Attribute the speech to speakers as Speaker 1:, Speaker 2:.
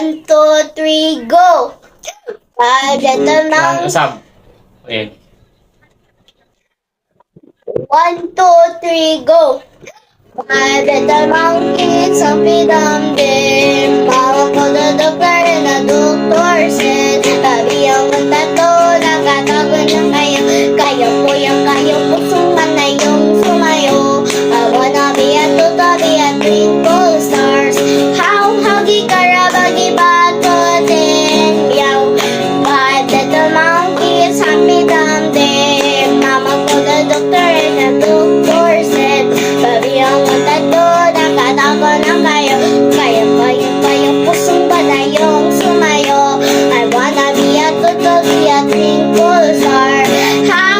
Speaker 1: 1, 2, 3, go! Five little monkeys.
Speaker 2: Sab. Ayan.
Speaker 1: 1, 2, 3, go! Five little monkeys, Humpty Dumpty. Bawang ko the doctor and the doctor said, sabi ang tatlo, nakatago ng kaya.